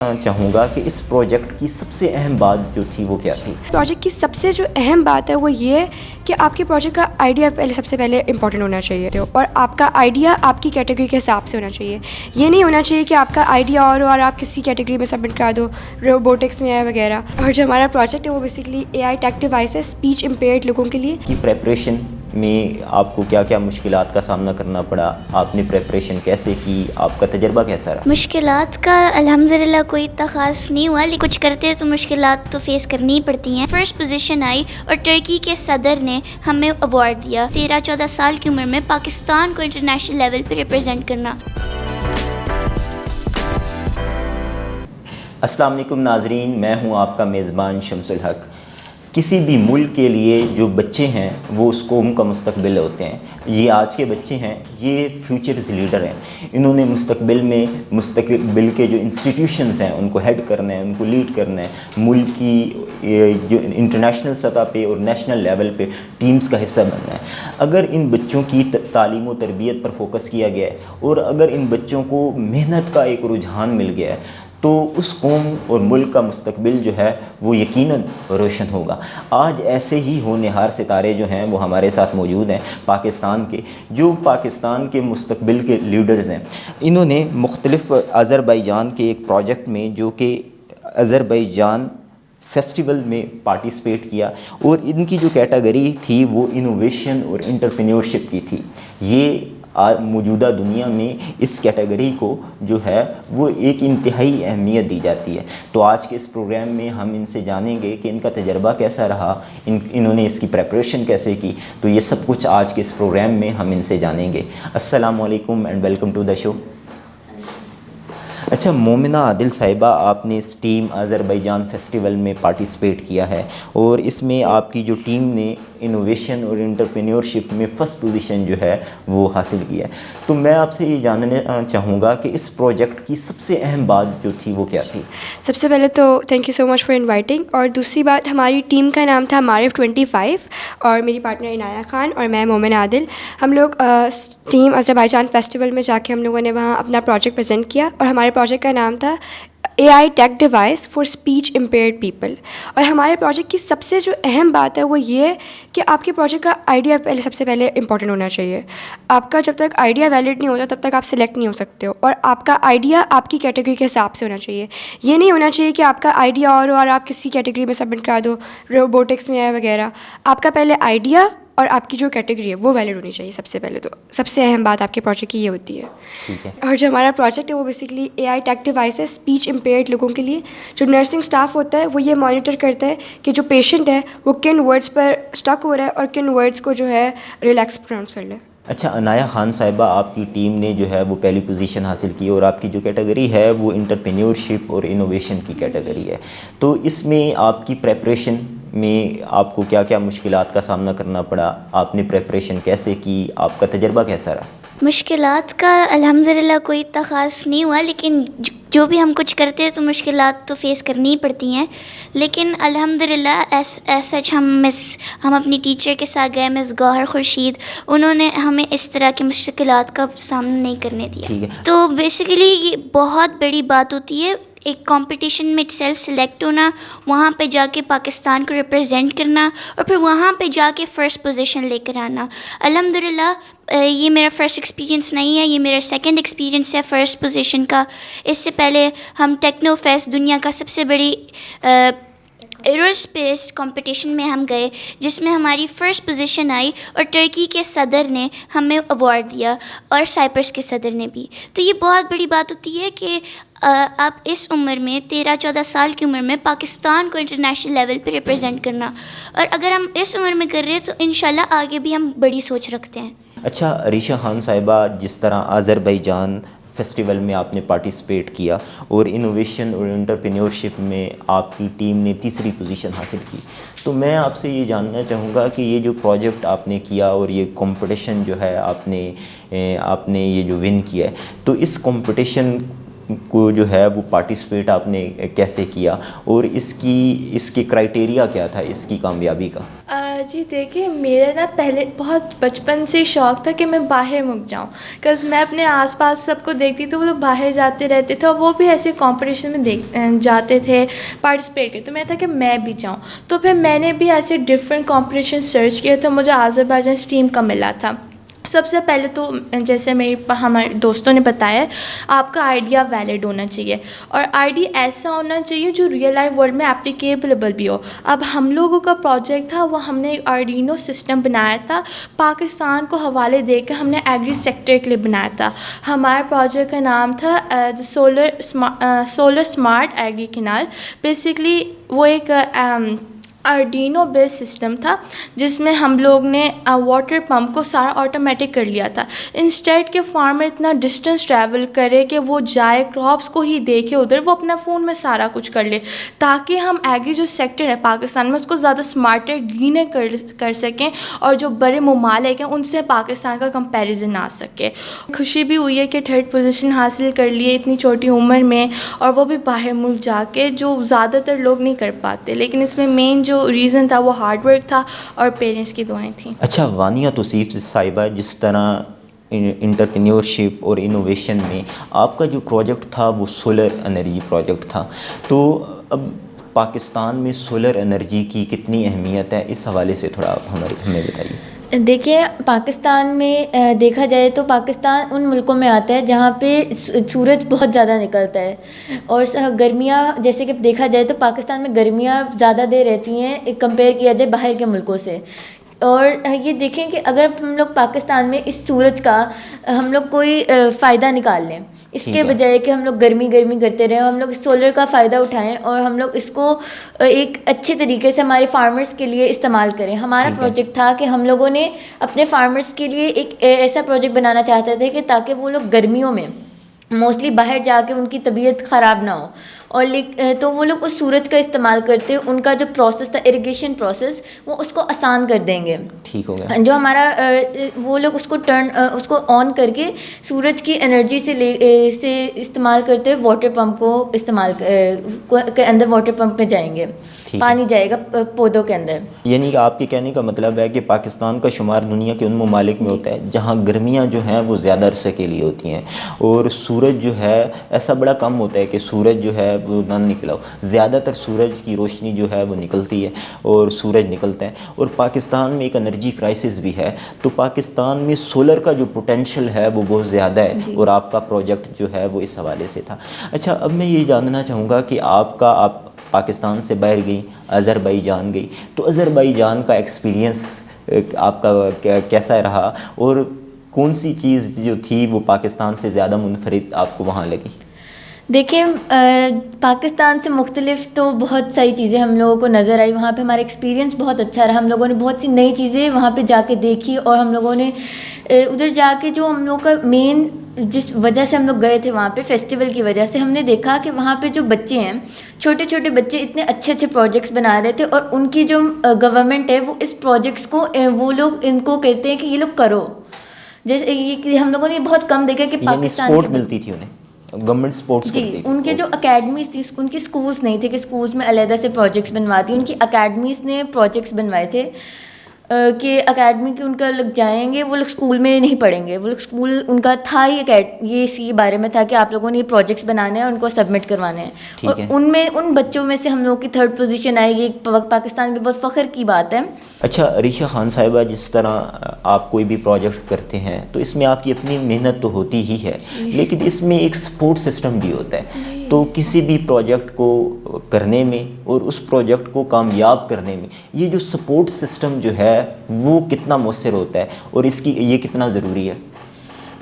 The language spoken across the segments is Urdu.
چاہوں گا کہ اس پروجیکٹ کی سب سے اہم بات جو تھی وہ کیا تھی؟ پروجیکٹ کی سب سے جو اہم بات ہے وہ یہ ہے کہ آپ کے پروجیکٹ کا آئیڈیا سب سے پہلے امپورٹنٹ ہونا چاہیے، اور آپ کا آئیڈیا آپ کی کیٹیگری کے حساب سے ہونا چاہیے. یہ نہیں ہونا چاہیے کہ آپ کا آئیڈیا اور آپ کسی کیٹیگری میں سبمٹ کرا دو، روبوٹکس میں ہے وغیرہ. اور جو ہمارا پروجیکٹ ہے وہ basically a I tech device ہے اسپیچ امپیئرڈ لوگوں کے لیے. کی پریپریشن میں آپ کو کیا کیا مشکلات کا سامنا کرنا پڑا؟ آپ نے پریپریشن کیسے کی؟ آپ کا تجربہ کیسا رہا؟ مشکلات کا الحمدللہ کوئی اتنا خاص نہیں ہوا، لیکن کچھ کرتے تو مشکلات تو فیس کرنی ہی پڑتی ہیں. فرسٹ پوزیشن آئی اور ترکی کے صدر نے ہمیں ایوارڈ دیا. 13-14 سال کی عمر میں پاکستان کو انٹرنیشنل لیول پہ ریپرزینٹ کرنا. السلام علیکم ناظرین، میں ہوں آپ کا میزبان شمس الحق. کسی بھی ملک کے لیے جو بچے ہیں وہ اس قوم کا مستقبل ہوتے ہیں. یہ آج کے بچے ہیں، یہ فیوچرز لیڈر ہیں. انہوں نے مستقبل کے جو انسٹیٹیوشنز ہیں ان کو ہیڈ کرنا ہے، ان کو لیڈ کرنا ہے. ملک کی جو انٹرنیشنل سطح پہ اور نیشنل لیول پہ ٹیمز کا حصہ بننا ہے. اگر ان بچوں کی تعلیم و تربیت پر فوکس کیا گیا ہے اور اگر ان بچوں کو محنت کا ایک رجحان مل گیا ہے تو اس قوم اور ملک کا مستقبل جو ہے وہ یقیناً روشن ہوگا. آج ایسے ہی ہونہار ستارے جو ہیں وہ ہمارے ساتھ موجود ہیں پاکستان کے، جو پاکستان کے مستقبل کے لیڈرز ہیں. انہوں نے مختلف آذربائیجان کے ایک پروجیکٹ میں جو کہ آذربائیجان فیسٹیول میں پارٹیسپیٹ کیا، اور ان کی جو کیٹیگری تھی وہ انوویشن اور انٹرپرینیورشپ کی تھی. یہ موجودہ دنیا میں اس کیٹیگری کو جو ہے وہ ایک انتہائی اہمیت دی جاتی ہے. تو آج کے اس پروگرام میں ہم ان سے جانیں گے کہ ان کا تجربہ کیسا رہا، انہوں نے اس کی پریپریشن کیسے کی. تو یہ سب کچھ آج کے اس پروگرام میں ہم ان سے جانیں گے. السلام علیکم اینڈ ویلکم ٹو دا شو. اچھا مومنہ عادل صاحبہ، آپ نے اس ٹیم آذربائیجان فیسٹیول میں پارٹیسپیٹ کیا ہے اور اس میں آپ کی جو ٹیم نے انوویشن اور انٹرپرینیورشپ میں فرسٹ پوزیشن جو ہے وہ حاصل کیا ہے. تو میں آپ سے یہ جاننا چاہوں گا کہ اس پروجیکٹ کی سب سے اہم بات جو تھی وہ کیا تھی؟ سب سے پہلے تو thank you so much for inviting. اور دوسری بات، ہماری ٹیم کا نام تھا معرف 25 اور میری پارٹنر عنایہ خان اور میں مومن عادل. ہم لوگ ٹیم آذربائیجان فیسٹیول میں جا کے ہم لوگوں نے وہاں اپنا پروجیکٹ پریزنٹ کیا، اور ہمارے پروجیکٹ کا نام تھا A I tech device for speech impaired people. اور ہمارے پروجیکٹ کی سب سے جو اہم بات ہے وہ یہ ہے کہ آپ کے پروجیکٹ کا آئیڈیا سب سے پہلے امپورٹنٹ ہونا چاہیے. آپ کا جب تک آئیڈیا ویلڈ نہیں ہوتا تب تک آپ سلیکٹ نہیں ہو سکتے ہو، اور آپ کا آئیڈیا آپ کی کیٹیگری کے حساب سے ہونا چاہیے. یہ نہیں ہونا چاہیے کہ آپ کا آئیڈیا اور آپ کسی کیٹیگری میں سبمٹ کرا دو، روبوٹکس میں ہے وغیرہ. آپ کا پہلے آئیڈیا اور آپ کی جو کیٹیگری ہے وہ ویلڈ ہونی چاہیے. سب سے پہلے تو سب سے اہم بات آپ کے پروجیکٹ کی یہ ہوتی ہے. ٹھیک ہے. اور جو ہمارا پروجیکٹ ہے وہ basically a I tech device ہے اسپیچ امپیئرڈ لوگوں کے لیے. جو نرسنگ اسٹاف ہوتا ہے وہ یہ مانیٹر کرتا ہے کہ جو پیشنٹ ہے وہ کن ورڈس پر اسٹک ہو رہا ہے اور کن ورڈس کو جو ہے ریلیکس پروناؤنس کر لے. اچھا عنایہ خان صاحبہ، آپ کی ٹیم نے جو ہے وہ پہلی پوزیشن حاصل کی اور آپ کی جو کیٹیگری ہے وہ انٹرپرینیورشپ اور انوویشن کی کیٹیگری ہے. تو اس میں آپ کی پریپریشن میں آپ کو کیا کیا مشکلات کا سامنا کرنا پڑا؟ آپ نے پریپریشن کیسے کی؟ آپ کا تجربہ کیسا رہا؟ مشکلات کا الحمدللہ کوئی اتنا خاص نہیں ہوا، لیکن جو بھی ہم کچھ کرتے تو مشکلات تو فیس کرنی ہی پڑتی ہیں. لیکن الحمدللہ ایس سچ ہم اپنی ٹیچر کے ساتھ گئے، مس گوہر خورشید، انہوں نے ہمیں اس طرح کی مشکلات کا سامنا نہیں کرنے دیا. تو بیسیکلی یہ بہت بڑی بات ہوتی ہے ایک کمپٹیشن میں سیلف سلیکٹ ہونا، وہاں پہ جا کے پاکستان کو ریپرزینٹ کرنا اور پھر وہاں پہ جا کے فرسٹ پوزیشن لے کر آنا. الحمدللہ یہ میرا فرسٹ ایکسپیرینس نہیں ہے، یہ میرا سیکنڈ ایکسپیرینس ہے فرسٹ پوزیشن کا. اس سے پہلے ہم ٹیکنو فیسٹ، دنیا کا سب سے بڑی ایرو اسپیس کمپٹیشن میں ہم گئے، جس میں ہماری فرسٹ پوزیشن آئی اور ترکی کے صدر نے ہمیں ایوارڈ دیا اور سائپرس کے صدر نے بھی. تو یہ بہت بڑی بات ہوتی ہے کہ آپ اس عمر میں 13-14 سال کی عمر میں پاکستان کو انٹرنیشنل لیول پہ ریپرزینٹ کرنا، اور اگر ہم اس عمر میں کر رہے ہیں تو انشاءاللہ آگے بھی ہم بڑی سوچ رکھتے ہیں. اچھا عریشہ خان صاحبہ، جس طرح آذربائیجان فیسٹیول میں آپ نے پارٹیسپیٹ کیا اور انوویشن اور انٹرپرینیورشپ میں آپ کی ٹیم نے تیسری پوزیشن حاصل کی، تو میں آپ سے یہ جاننا چاہوں گا کہ یہ جو پروجیکٹ آپ نے کیا اور یہ کمپٹیشن جو ہے آپ نے یہ جو ون کیا ہے، تو اس کمپٹیشن کو جو ہے وہ پارٹیسپیٹ آپ نے کیسے کیا اور اس کی کرائٹیریا کیا تھا اس کی کامیابی کا؟ جی دیکھیں میرا نا پہلے بہت بچپن سے شوق تھا کہ میں باہر ملک جاؤں، کز میں اپنے آس پاس سب کو دیکھتی تو وہ لوگ باہر جاتے رہتے تھے اور وہ بھی ایسے کمپٹیشن میں جاتے تھے، پارٹیسپیٹ کرتے، تو میں تھا کہ میں بھی جاؤں. تو پھر میں نے بھی ایسے ڈفرینٹ کمپٹیشن سرچ کیے تو مجھے آذربائیجان ٹیم کا ملا تھا. سب سے پہلے تو جیسے ہمارے دوستوں نے بتایا آپ کا آئیڈیا ویلڈ ہونا چاہیے اور آئیڈیا ایسا ہونا چاہیے جو ریئل لائف ورلڈ میں اپلیکیبل بھی ہو. اب ہم لوگوں کا پروجیکٹ تھا وہ ہم نے ایک آرڈینو سسٹم بنایا تھا، پاکستان کو حوالے دے کے ہم نے ایگری سیکٹر کے لیے بنایا تھا. ہمارے پروجیکٹ کا نام تھا solar smart agri canal. Basically وہ ایک آرڈینو بیس سسٹم تھا جس میں ہم لوگ نے واٹر پمپ کو سارا آٹومیٹک کر لیا تھا. انسٹیٹ کہ فارمر اتنا ڈسٹینس ٹریول کرے کہ وہ جائے کراپس کو ہی دیکھے ادھر، وہ اپنا فون میں سارا کچھ کر لے تاکہ ہم ایگری جو سیکٹر ہے پاکستان میں اس کو زیادہ اسمارٹر گرینر کر سکیں اور جو بڑے ممالک ہیں ان سے پاکستان کا کمپیریزن آ سکے. خوشی بھی ہوئی ہے کہ 3rd پوزیشن حاصل کر لیے اتنی چھوٹی عمر میں، اور وہ بھی باہر ملک جا کے، جو زیادہ تر لوگ نہیں کر پاتے. لیکن اس میں مین جو ریزن تھا وہ ہارڈ ورک تھا اور پیرنٹس کی دعائیں تھیں. اچھا وانیہ توصیف صاحبہ، جس طرح انٹرپرینیورشپ اور انوویشن میں آپ کا جو پروجیکٹ تھا وہ سولر انرجی پروجیکٹ تھا، تو اب پاکستان میں سولر انرجی کی کتنی اہمیت ہے، اس حوالے سے تھوڑا ہمیں بتائیے. دیکھیں پاکستان میں دیکھا جائے تو پاکستان ان ملکوں میں آتا ہے جہاں پہ سورج بہت زیادہ نکلتا ہے، اور گرمیاں جیسے کہ دیکھا جائے تو پاکستان میں گرمیاں زیادہ دیر رہتی ہیں کمپیئر کیا جائے باہر کے ملکوں سے. اور یہ دیکھیں کہ اگر ہم لوگ پاکستان میں اس سورج کا ہم لوگ کوئی فائدہ نکال لیں، اس کے بجائے کہ ہم لوگ گرمی کرتے رہیں، ہم لوگ سولر کا فائدہ اٹھائیں اور ہم لوگ اس کو ایک اچھے طریقے سے ہمارے فارمرز کے لیے استعمال کریں. ہمارا پروجیکٹ تھا کہ ہم لوگوں نے اپنے فارمرز کے لیے ایک ایسا پروجیکٹ بنانا چاہتے تھے کہ تاکہ وہ لوگ گرمیوں میں موسٹلی باہر جا کے ان کی طبیعت خراب نہ ہو، اور تو وہ لوگ اس سورج کا استعمال کرتے، ان کا جو پروسیس تھا اریگیشن پروسیس وہ اس کو آسان کر دیں گے. ٹھیک ہو گیا. جو ہمارا وہ لوگ اس کو آن کر کے سورج کی انرجی سے استعمال کرتے ہوئے واٹر پمپ کو استعمال کے اندر واٹر پمپ میں جائیں گے، پانی جائے گا پودوں کے اندر. یعنی کہ آپ کے کہنے کا مطلب ہے کہ پاکستان کا شمار دنیا کے ان ممالک میں ہوتا ہے جہاں گرمیاں جو ہیں وہ زیادہ عرصے کے لیے ہوتی ہیں، اور سورج جو ہے ایسا بڑا کم ہوتا ہے کہ سورج جو ہے وہ نہ نکلا ہو. زیادہ تر سورج کی روشنی جو ہے وہ نکلتی ہے اور سورج نکلتا ہے. اور پاکستان میں ایک انرجی کرائسس بھی ہے، تو پاکستان میں سولر کا جو پوٹینشیل ہے وہ بہت زیادہ ہے، اور آپ کا پروجیکٹ جو ہے وہ اس حوالے سے تھا. اچھا اب میں یہ جاننا چاہوں گا کہ آپ پاکستان سے باہر گئی، آذربائیجان گئی، تو آذربائیجان کا ایکسپیرینس آپ کا کیسا رہا، اور کون سی چیز جو تھی وہ پاکستان سے زیادہ منفرد آپ کو وہاں لگی؟ دیکھیں پاکستان سے مختلف تو بہت ساری چیزیں ہم لوگوں کو نظر آئی. وہاں پہ ہمارا ایکسپیرینس بہت اچھا رہا. ہم لوگوں نے بہت سی نئی چیزیں وہاں پہ جا کے دیکھی، اور ہم لوگوں نے ادھر جا کے جو ہم لوگوں کا مین جس وجہ سے ہم لوگ گئے تھے وہاں پہ فیسٹیول کی وجہ سے، ہم نے دیکھا کہ وہاں پہ جو بچے ہیں چھوٹے چھوٹے بچے اتنے اچھے اچھے پروجیکٹس بنا رہے تھے، اور ان کی جو گورنمنٹ ہے وہ اس پروجیکٹس کو وہ لوگ ان کو کہتے ہیں کہ یہ لوگ کرو. جیسے ہم لوگوں نے بہت کم دیکھا کہ پاکستان سپورٹ ملتی تھی انہیں گورنمنٹ سپورٹس. جی ان کے جو اکیڈمیز تھی، ان کی اسکولس نہیں تھے کہ اسکولس میں علیحدہ سے پروجیکٹس بنواتی، ان کی اکیڈمیز نے پروجیکٹس بنوائے تھے کہ اکیڈمی کے ان کا لوگ جائیں گے، وہ لوگ اسکول میں نہیں پڑھیں گے، وہ لوگ اسکول ان کا تھا ہی یہ اسی بارے میں تھا کہ آپ لوگوں نے یہ پروجیکٹس بنانے ہیں اور ان کو سبمٹ کروانے ہیں. اور ان بچوں میں سے ہم لوگوں کی 3rd پوزیشن آئی، یہ پاکستان کے بہت فخر کی بات ہے. اچھا عریشہ خان صاحبہ، جس طرح آپ کوئی بھی پروجیکٹ کرتے ہیں تو اس میں آپ کی اپنی محنت تو ہوتی ہی ہے، لیکن اس میں ایک سپورٹ سسٹم بھی ہوتا ہے. تو کسی بھی پروجیکٹ کو کرنے میں اور اس پروجیکٹ کو کامیاب کرنے میں یہ جو سپورٹ سسٹم جو ہے وہ کتنا مؤثر ہوتا ہے، اور یہ کتنا ضروری ہے؟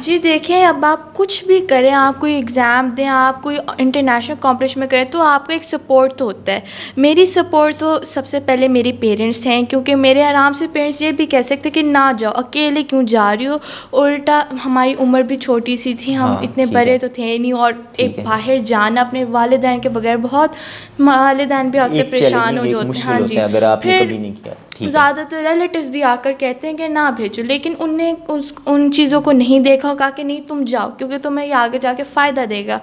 جی دیکھیں اب آپ کچھ بھی کریں، آپ کوئی ایگزام دیں، آپ کوئی انٹرنیشنل کمپٹیشن میں کریں تو آپ کو ایک سپورٹ تو ہوتا ہے. میری سپورٹ تو سب سے پہلے میری پیرنٹس ہیں، کیونکہ میرے آرام سے پیرنٹس یہ بھی کہہ سکتے کہ نہ جاؤ، اکیلے کیوں جا رہی ہو. الٹا ہماری عمر بھی چھوٹی سی تھی، ہم اتنے بڑے تو تھے نہیں، اور ایک باہر جانا اپنے والدین کے بغیر، بہت والدین بھی اکثر پریشان ہو جاتے ہیں. ہاں جی، پھر زیادہ تر ریلیٹیوز بھی آ کر کہتے ہیں کہ نہ بھیجو، لیکن ان نے ان چیزوں کو نہیں دیکھا، کہا کہ نہیں تم جاؤ کیونکہ تمہیں یہ آگے جا کے فائدہ دے گا.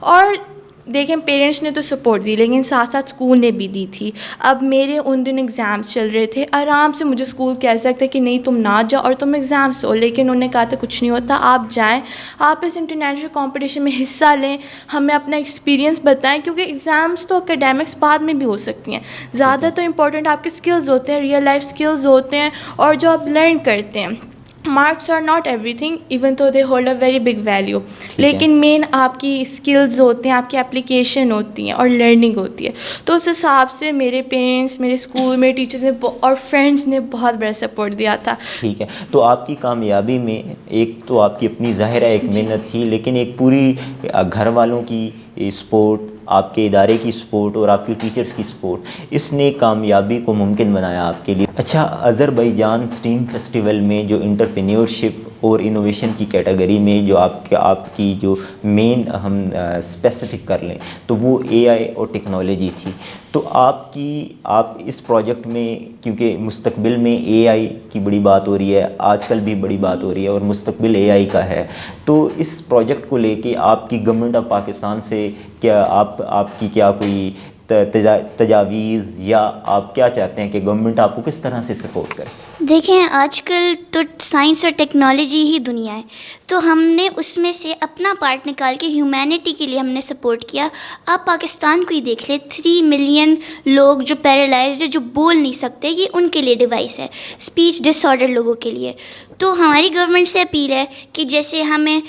اور دیکھیں پیرنٹس نے تو سپورٹ دی لیکن ساتھ ساتھ اسکول نے بھی دی تھی. اب میرے ان دن ایگزامس چل رہے تھے, آرام سے مجھے اسکول کہہ سکتے کہ نہیں تم نہ جاؤ اور تم ایگزامس ہو, لیکن انہوں نے کہا تھا کچھ نہیں ہوتا, آپ جائیں, آپ اس انٹرنیشنل کمپٹیشن میں حصہ لیں, ہمیں اپنا ایکسپیرینس بتائیں, کیونکہ ایگزامس تو اکیڈیمکس بعد میں بھی ہو سکتی ہیں, زیادہ تو امپورٹنٹ آپ کے اسکلز ہوتے ہیں, ریئل لائف اسکلز ہوتے ہیں اور جو آپ لرن کرتے ہیں. Marks are not everything even though they hold a very big value, لیکن مین آپ کی اسکلز ہوتے ہیں, آپ کی اپلیکیشن ہوتی ہیں اور لرننگ ہوتی ہے. تو اس حساب سے میرے پیرنٹس, میرے اسکول, میرے ٹیچرز نے اور فرینڈس نے بہت بڑا سپورٹ دیا تھا. ٹھیک ہے, تو آپ کی کامیابی میں ایک تو آپ کی اپنی ظاہر ہے ایک محنت تھی, لیکن ایک پوری گھر والوں کی سپورٹ, آپ کے ادارے کی سپورٹ اور آپ کی ٹیچرز کی سپورٹ, اس نے کامیابی کو ممکن بنایا آپ کے لیے. اچھا, آذربائیجان اسٹیم فیسٹیول میں جو انٹرپرینیورشپ اور انوویشن کی کیٹیگری میں جو آپ کی جو مین ہم اسپیسیفک کر لیں تو وہ اے آئی اور ٹیکنالوجی تھی. تو آپ اس پروجیکٹ میں, کیونکہ مستقبل میں اے آئی کی بڑی بات ہو رہی ہے, آج کل بھی بڑی بات ہو رہی ہے اور مستقبل اے آئی کا ہے, تو اس پروجیکٹ کو لے کے آپ کی گورنمنٹ آف پاکستان سے کیا آپ کی کیا کوئی تجاویز یا آپ کیا چاہتے ہیں کہ گورنمنٹ آپ کو کس طرح سے سپورٹ کرے؟ دیکھیں آج کل تو سائنس اور ٹیکنالوجی ہی دنیا ہے, تو ہم نے اس میں سے اپنا پارٹ نکال کے ہیومینٹی کے لیے ہم نے سپورٹ کیا. آپ پاکستان کو ہی دیکھ لیں, 3 ملین لوگ جو پیرالائزڈ ہے, جو بول نہیں سکتے, یہ ان کے لیے ڈیوائس ہے, اسپیچ ڈس آرڈر لوگوں کے لیے. تو ہماری گورنمنٹ سے اپیل ہے کہ جیسے ہمیں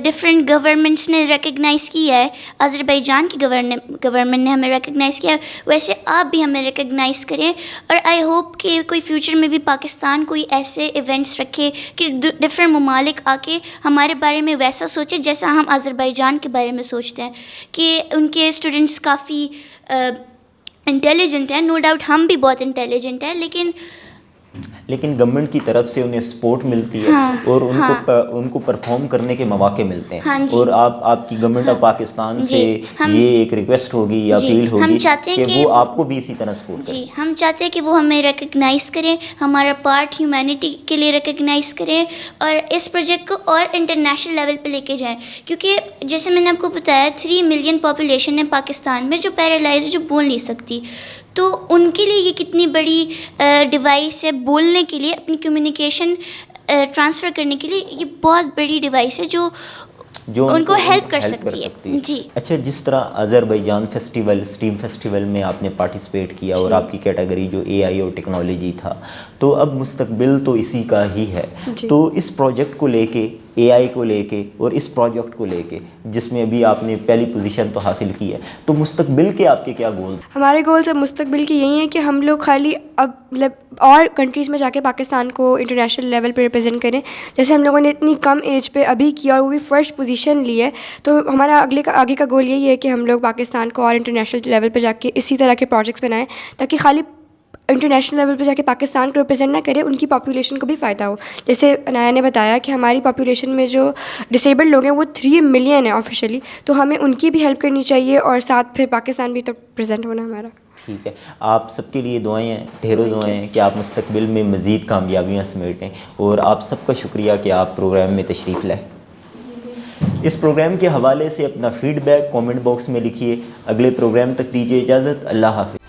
ڈفرینٹ گورنمنٹس نے ریکگنائز کیا ہے, آذربائیجان کی گورنمنٹ نے ہمیں ریکگنائز کیا ہے, ویسے آپ بھی ہمیں ریکگنائز کریں. اور آئی ہوپ کہ کوئی فیوچر میں بھی پاکستان کوئی ایسے ایونٹس رکھے کہ ڈفرینٹ ممالک آ کے ہمارے بارے میں ویسا سوچے جیسا ہم آذربائیجان کے بارے میں سوچتے ہیں, کہ ان کے اسٹوڈنٹس کافی انٹیلیجنٹ ہیں. نو ڈاؤٹ ہم بھی بہت انٹیلیجنٹ ہیں, لیکن گورنمنٹ کی طرف سے انہیں سپورٹ ملتی ہے اور ان کو پرفارم کرنے کے مواقع ملتے ہیں. اور آپ کی گورنمنٹ آف پاکستان سے یہ ایک ریکویسٹ ہوگی یا اپیل ہوگی کہ وہ آپ کو بھی اسی طرح سپورٹ کریں. ہم چاہتے ہیں کہ وہ ہمیں ریکگنائز کریں, ہمارا پارٹ ہیومینٹی کے لیے ریکگنائز کریں اور اس پروجیکٹ کو اور انٹرنیشنل لیول پہ لے کے جائیں. کیونکہ جیسے میں نے آپ کو بتایا 3 ملین پاپولیشن ہے پاکستان میں جو پیرالائز, جو بول نہیں سکتی, تو ان کے لیے یہ کتنی بڑی ڈیوائس ہے, بولنے کے لیے, اپنی کمیونیکیشن ٹرانسفر کرنے کے لیے یہ بہت بڑی ڈیوائس ہے جو ان کو ہیلپ کر سکتی ہے. جی اچھا, جس طرح آذربائیجان فیسٹیول, اسٹیم فیسٹیول میں آپ نے پارٹیسپیٹ کیا اور آپ کی کیٹیگری جو اے آئی اور ٹیکنالوجی تھا, تو اب مستقبل تو اسی کا ہی ہے. تو اس پروجیکٹ کو لے کے, اے آئی کو لے کے اور اس پروجیکٹ کو لے کے, جس میں ابھی آپ نے پہلی پوزیشن تو حاصل کی ہے, تو مستقبل کے آپ کے کیا گولز؟ ہمارے گولز اب مستقبل کے یہی ہیں کہ ہم لوگ خالی اب مطلب اور کنٹریز میں جا کے پاکستان کو انٹرنیشنل لیول پہ ریپرزینٹ کریں. جیسے ہم لوگوں نے اتنی کم ایج پہ ابھی کیا اور وہ بھی فرسٹ پوزیشن لی ہے, تو ہمارا آگے کا گول یہی ہے کہ ہم لوگ پاکستان کو اور انٹرنیشنل لیول پہ جا کے اسی طرح کے پروجیکٹس بنائیں, تاکہ خالی انٹرنیشنل لیول پہ جا کے پاکستان کو ریپرزینٹ نہ کرے, ان کی پاپولیشن کو بھی فائدہ ہو. جیسے انایا نے بتایا کہ ہماری پاپولیشن میں جو ڈسیبلڈ لوگ ہیں وہ 3 ملین ہیں آفیشیلی, تو ہمیں ان کی بھی ہیلپ کرنی چاہیے اور ساتھ پھر پاکستان بھی تو پریزنٹ ہونا ہمارا. ٹھیک ہے, آپ سب کے لیے دعائیں ہیں, ڈھیروں دعائیں ہیں کہ آپ مستقبل میں مزید کامیابیاں سمیٹیں, اور آپ سب کا شکریہ کہ آپ پروگرام میں تشریف لائیں. اس پروگرام کے حوالے سے اپنا فیڈ بیک کامنٹ باکس میں لکھیے. اگلے پروگرام تک دیجیے اجازت. اللہ حافظ.